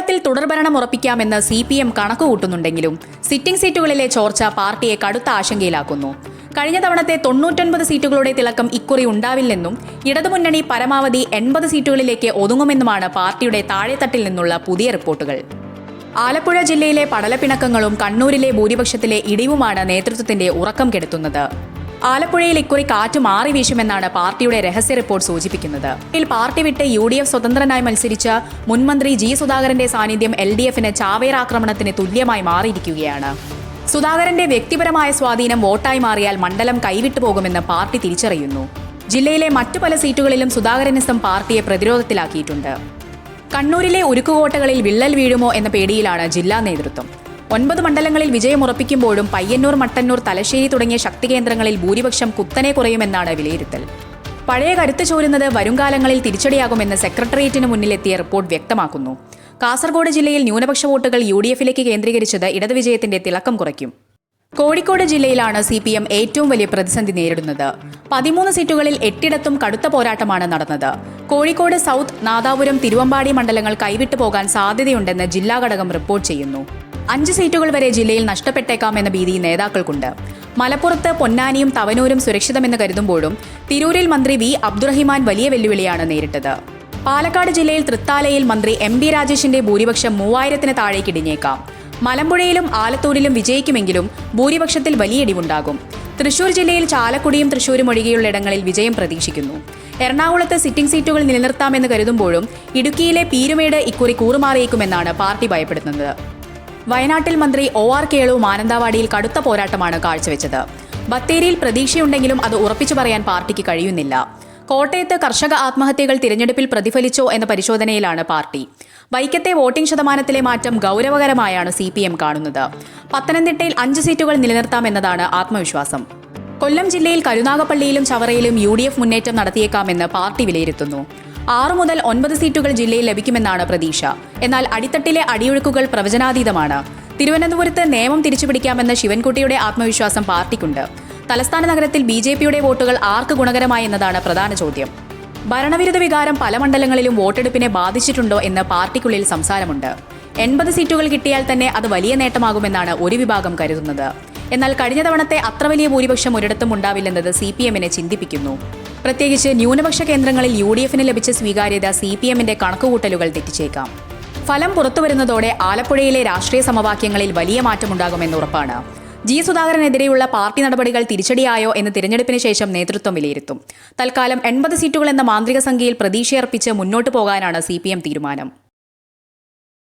കേരളത്തിൽ തുടർഭരണം ഉറപ്പിക്കാമെന്ന് CPM കണക്കുകൂട്ടുന്നുണ്ടെങ്കിലും sitting സീറ്റുകളിലെ ചോർച്ച പാർട്ടിയെ കടുത്ത ആശങ്കയിലാക്കുന്നു. കഴിഞ്ഞ തവണത്തെ 99 സീറ്റുകളുടെ തിളക്കം ഇക്കുറി ഉണ്ടാവില്ലെന്നും ഇടതുമുന്നണി പരമാവധി 80 സീറ്റുകളിലേക്ക് ഒതുങ്ങുമെന്നുമാണ് പാർട്ടിയുടെ താഴെത്തട്ടിൽ നിന്നുള്ള പുതിയ റിപ്പോർട്ടുകൾ. ആലപ്പുഴ ജില്ലയിലെ പടലപ്പിണക്കങ്ങളും കണ്ണൂരിലെ ഭൂരിപക്ഷത്തിലെ ഇടിവുമാണ് നേതൃത്വത്തിന്റെ ഉറക്കം കെടുത്തുന്നത്. ആലപ്പുഴയിൽ ഇക്കുറി കാറ്റ് മാറി വീശുമെന്നാണ് പാർട്ടിയുടെ രഹസ്യ റിപ്പോർട്ട് സൂചിപ്പിക്കുന്നത്. ഇതിൽ പാർട്ടി വിട്ട് UDF സ്വതന്ത്രനായി മത്സരിച്ച മുൻമന്ത്രി G. സുധാകരന്റെ സാന്നിധ്യം LDFന് ചാവേറാക്രമണത്തിന് തുല്യമായി മാറിയിരിക്കുകയാണ്. സുധാകരന്റെ വ്യക്തിപരമായ സ്വാധീനം വോട്ടായി മാറിയാൽ മണ്ഡലം കൈവിട്ടു പോകുമെന്ന് പാർട്ടി തിരിച്ചറിയുന്നു. ജില്ലയിലെ മറ്റു പല സീറ്റുകളിലും സുധാകരനിസം പാർട്ടിയെ പ്രതിരോധത്തിലാക്കിയിട്ടുണ്ട്. കണ്ണൂരിലെ ഉരുക്കുകോട്ടകളിൽ വിള്ളൽ വീഴുമോ എന്ന പേടിയിലാണ് ജില്ലാ നേതൃത്വം. 9 മണ്ഡലങ്ങളിൽ വിജയമുറപ്പിക്കുമ്പോഴും പയ്യന്നൂർ, മട്ടന്നൂർ, തലശ്ശേരി തുടങ്ങിയ ശക്തികേന്ദ്രങ്ങളിൽ ഭൂരിപക്ഷം കുത്തനെ കുറയുമെന്നാണ് വിലയിരുത്തൽ. പഴയ കരുത്ത് ചോരുന്നത് വരുംകാലങ്ങളിൽ തിരിച്ചടിയാകുമെന്ന് സെക്രട്ടേറിയറ്റിന് മുന്നിലെത്തിയ റിപ്പോർട്ട് വ്യക്തമാക്കുന്നു. കാസർഗോഡ് ജില്ലയിൽ ന്യൂനപക്ഷ വോട്ടുകൾ UDFിലേക്ക് കേന്ദ്രീകരിച്ചത് ഇടതുവിജയത്തിന്റെ തിളക്കം കുറയ്ക്കും. കോഴിക്കോട് ജില്ലയിലാണ് CPM ഏറ്റവും വലിയ പ്രതിസന്ധി നേരിടുന്നത്. 13 സീറ്റുകളിൽ 8 കടുത്ത പോരാട്ടമാണ് നടന്നത്. കോഴിക്കോട് സൗത്ത്, നാദാപുരം, തിരുവമ്പാടി മണ്ഡലങ്ങൾ കൈവിട്ടു പോകാൻ സാധ്യതയുണ്ടെന്ന് ജില്ലാ ഘടകം റിപ്പോർട്ട് ചെയ്യുന്നു. 5 സീറ്റുകൾ വരെ ജില്ലയിൽ നഷ്ടപ്പെട്ടേക്കാമെന്ന ഭീതി നേതാക്കൾക്കുണ്ട്. മലപ്പുറത്ത് പൊന്നാനിയും തവനൂരും സുരക്ഷിതമെന്ന് കരുതുമ്പോഴും തിരൂരിൽ മന്ത്രി V. അബ്ദുറഹിമാൻ വലിയ വെല്ലുവിളിയാണ് നേരിട്ടത്. പാലക്കാട് ജില്ലയിൽ തൃത്താലയിൽ മന്ത്രി MB രാജേഷിന്റെ ഭൂരിപക്ഷം 3000-ന് താഴേക്ക് ഇടിഞ്ഞേക്കാം. മലമ്പുഴയിലും ആലത്തൂരിലും വിജയിക്കുമെങ്കിലും ഭൂരിപക്ഷത്തിൽ വലിയ ഇടിവുണ്ടാകും. തൃശൂർ ജില്ലയിൽ ചാലക്കുടിയും തൃശൂരും ഒഴികെയുള്ള ഇടങ്ങളിൽ വിജയം പ്രതീക്ഷിക്കുന്നു. എറണാകുളത്ത് സിറ്റിംഗ് സീറ്റുകൾ നിലനിർത്താമെന്ന് കരുതുമ്പോഴും ഇടുക്കിയിലെ പീരുമേട് ഇക്കുറി കൂറുമാറിയേക്കുമെന്നാണ് പാർട്ടി ഭയപ്പെടുന്നത്. വയനാട്ടിൽ മന്ത്രി OR കേളു മാനന്തവാടിയിൽ കടുത്ത പോരാട്ടമാണ് കാഴ്ചവെച്ചത്. ബത്തേരിയിൽ പ്രതീക്ഷയുണ്ടെങ്കിലും അത് ഉറപ്പിച്ചു പറയാൻ പാർട്ടിക്ക് കഴിയുന്നില്ല. കോട്ടയത്ത് കർഷക ആത്മഹത്യകൾ തിരഞ്ഞെടുപ്പിൽ പ്രതിഫലിച്ചോ എന്ന പരിശോധനയിലാണ് പാർട്ടി. വൈക്കത്തെ വോട്ടിംഗ് ശതമാനത്തിലെ മാറ്റം ഗൗരവകരമായാണ് CPM കാണുന്നത്. പത്തനംതിട്ടയിൽ 5 സീറ്റുകൾ നിലനിർത്താമെന്നതാണ് ആത്മവിശ്വാസം. കൊല്ലം ജില്ലയിൽ കരുനാഗപ്പള്ളിയിലും ചവറയിലും UDF മുന്നേറ്റം നടത്തിയേക്കാമെന്ന് പാർട്ടി വിലയിരുത്തുന്നു. 6 മുതൽ 9 സീറ്റുകൾ ജില്ലയിൽ ലഭിക്കുമെന്നാണ് പ്രതീക്ഷ. എന്നാൽ അടിത്തട്ടിലെ അടിയൊഴുക്കുകൾ പ്രവചനാതീതമാണ്. തിരുവനന്തപുരത്ത് നിയമം തിരിച്ചുപിടിക്കാമെന്ന ശിവൻകുട്ടിയുടെ ആത്മവിശ്വാസം പാർട്ടിക്കുണ്ട്. തലസ്ഥാന നഗരത്തിൽ BJPയുടെ വോട്ടുകൾ ആർക്ക് ഗുണകരമായി എന്നതാണ് പ്രധാന ചോദ്യം. ഭരണവിരുദ്ധ വികാരം പല മണ്ഡലങ്ങളിലും വോട്ടെടുപ്പിനെ ബാധിച്ചിട്ടുണ്ടോ എന്ന് പാർട്ടിക്കുള്ളിൽ സംസാരമുണ്ട്. 80 സീറ്റുകൾ കിട്ടിയാൽ തന്നെ അത് വലിയ നേട്ടമാകുമെന്നാണ് ഒരു വിഭാഗം കരുതുന്നത്. എന്നാൽ കഴിഞ്ഞ തവണത്തെ അത്ര വലിയ ഭൂരിപക്ഷം ഒരിടത്തും ഉണ്ടാവില്ലെന്നത് CPMനെ ചിന്തിപ്പിക്കുന്നു. പ്രത്യേകിച്ച് ന്യൂനപക്ഷ കേന്ദ്രങ്ങളിൽ UDFന് ലഭിച്ച സ്വീകാര്യത CPMന്റെ കണക്കുകൂട്ടലുകൾ തെറ്റിച്ചേക്കാം. ഫലം പുറത്തുവരുന്നതോടെ ആലപ്പുഴയിലെ രാഷ്ട്രീയ സമവാക്യങ്ങളിൽ വലിയ മാറ്റമുണ്ടാകുമെന്ന് ഉറപ്പാണ്. G. സുധാകരനെതിരെയുള്ള പാർട്ടി നടപടികൾ തിരിച്ചടിയായോ എന്ന് തിരഞ്ഞെടുപ്പിന് ശേഷം നേതൃത്വം വിലയിരുത്തും. തൽക്കാലം 80 സീറ്റുകൾ എന്ന മാന്ത്രിക സംഖ്യയിൽ പ്രതീക്ഷയർപ്പിച്ച് മുന്നോട്ടു പോകാനാണ് CPM തീരുമാനം.